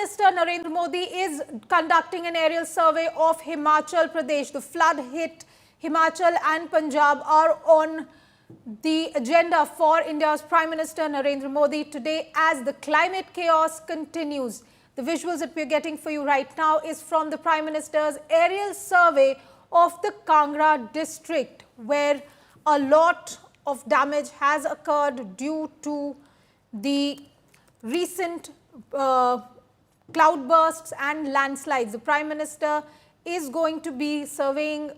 Minister Narendra Modi is conducting an aerial survey of Himachal Pradesh. The flood-hit Himachal and Punjab are on the agenda for India's Prime Minister Narendra Modi today as the climate chaos continues. The visuals that we're getting for you right now is from the Prime Minister's aerial survey of the Kangra district, where a lot of damage has occurred due to the recent cloudbursts and landslides. The Prime Minister is going to be surveying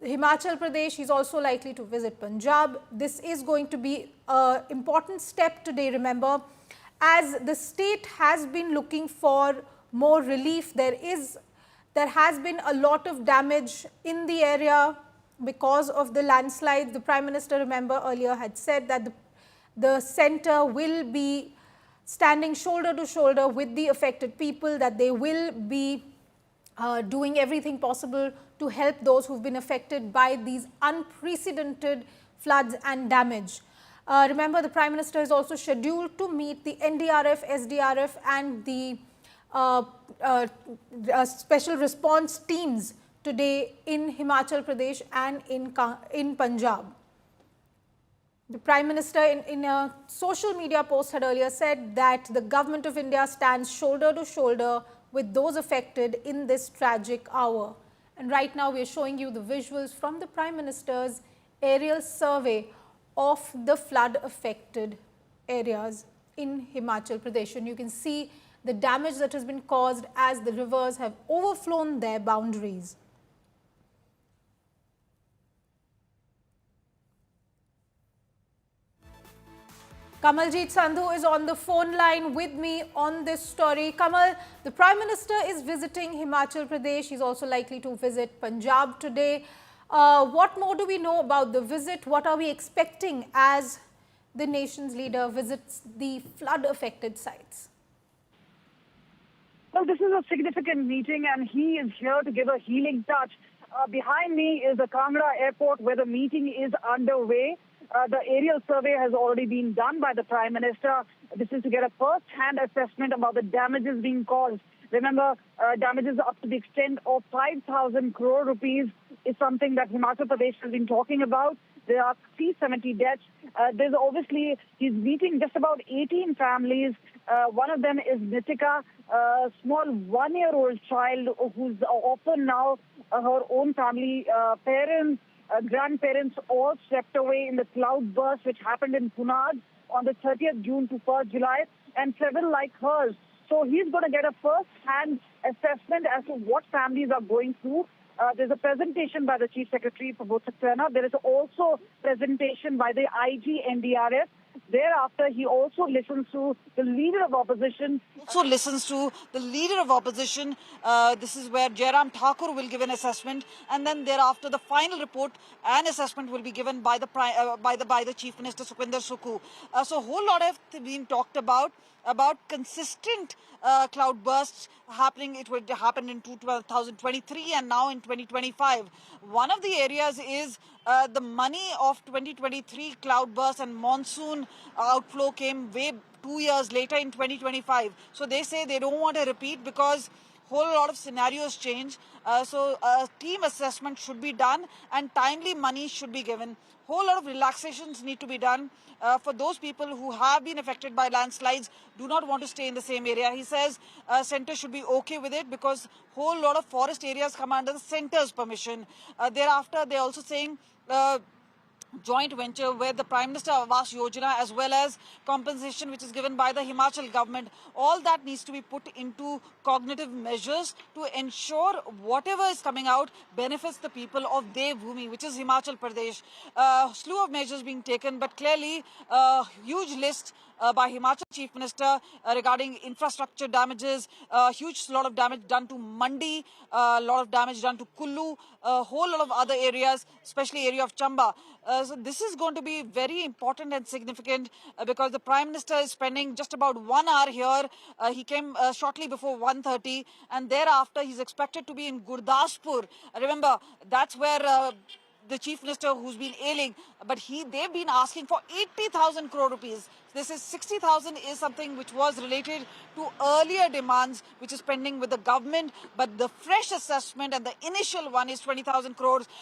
Himachal Pradesh. He's also likely to visit Punjab. This is going to be an important step today, remember, as the state has been looking for more relief. There has been a lot of damage in the area because of the landslides. The Prime Minister, remember, earlier had said that the centre will be standing shoulder to shoulder with the affected people, that they will be doing everything possible to help those who've been affected by these unprecedented floods and damage. Remember, the Prime Minister is also scheduled to meet the NDRF, SDRF and the special response teams today in Himachal Pradesh and in Punjab. The Prime Minister in a social media post had earlier said that the Government of India stands shoulder to shoulder with those affected in this tragic hour. And right now we are showing you the visuals from the Prime Minister's aerial survey of the flood affected areas in Himachal Pradesh. And you can see the damage that has been caused as the rivers have overflown their boundaries. Kamaljeet Sandhu is on the phone line with me on this story. Kamal, the Prime Minister is visiting Himachal Pradesh. He's also likely to visit Punjab today. What more do we know about the visit? What are we expecting as the nation's leader visits the flood-affected sites? Well, this is a significant meeting and he is here to give a healing touch. Behind me is the Kangra airport where the meeting is underway. The aerial survey has already been done by the Prime Minister. This is to get a first-hand assessment about the damages being caused. Remember, damages up to the extent of 5,000 crore rupees is something that Himachal Pradesh has been talking about. There are 370 deaths. There's obviously, he's meeting just about 18 families. One of them is Nitika, a small one-year-old child who's often now her own family, parents, grandparents all swept away in the cloudburst which happened in Punad on the 30th June to 1st July, and several like hers. So he's going to get a first-hand assessment as to what families are going through. There's a presentation by the Chief Secretary for both Saxena. There is also presentation by the IG NDRF. Thereafter, he also listens to the leader of opposition. This is where Jairam Thakur will give an assessment, and then thereafter the final report and assessment will be given by the Chief Minister Sukhwinder Sukhu. So a whole lot have been talked about consistent cloudbursts happening. It would happen in 2023 and now in 2025. One of the areas is the money of 2023 cloudburst and monsoon outflow came way 2 years later in 2025. So they say they don't want to repeat because whole lot of scenarios change. So a team assessment should be done and timely money should be given. Whole lot of relaxations need to be done for those people who have been affected by landslides, do not want to stay in the same area. He says centre should be okay with it because whole lot of forest areas come under the centre's permission. Thereafter, they're also saying joint venture where the Prime Minister Awas Yojana as well as compensation which is given by the Himachal government, all that needs to be put into cognitive measures to ensure whatever is coming out benefits the people of Devbhoomi, which is Himachal Pradesh. Slew of measures being taken, but clearly a huge list by Himachal Chief Minister regarding infrastructure damages, huge lot of damage done to Mandi, a lot of damage done to Kullu, a whole lot of other areas, especially area of Chamba. So this is going to be very important and significant because the Prime Minister is spending just about 1 hour here. He came shortly before 1:30 and thereafter he's expected to be in Gurdaspur. Remember, that's where the chief minister who's been ailing, but they've been asking for 80,000 crore rupees. This is 60,000 is something which was related to earlier demands, which is pending with the government. But the fresh assessment and the initial one is 20,000 crores.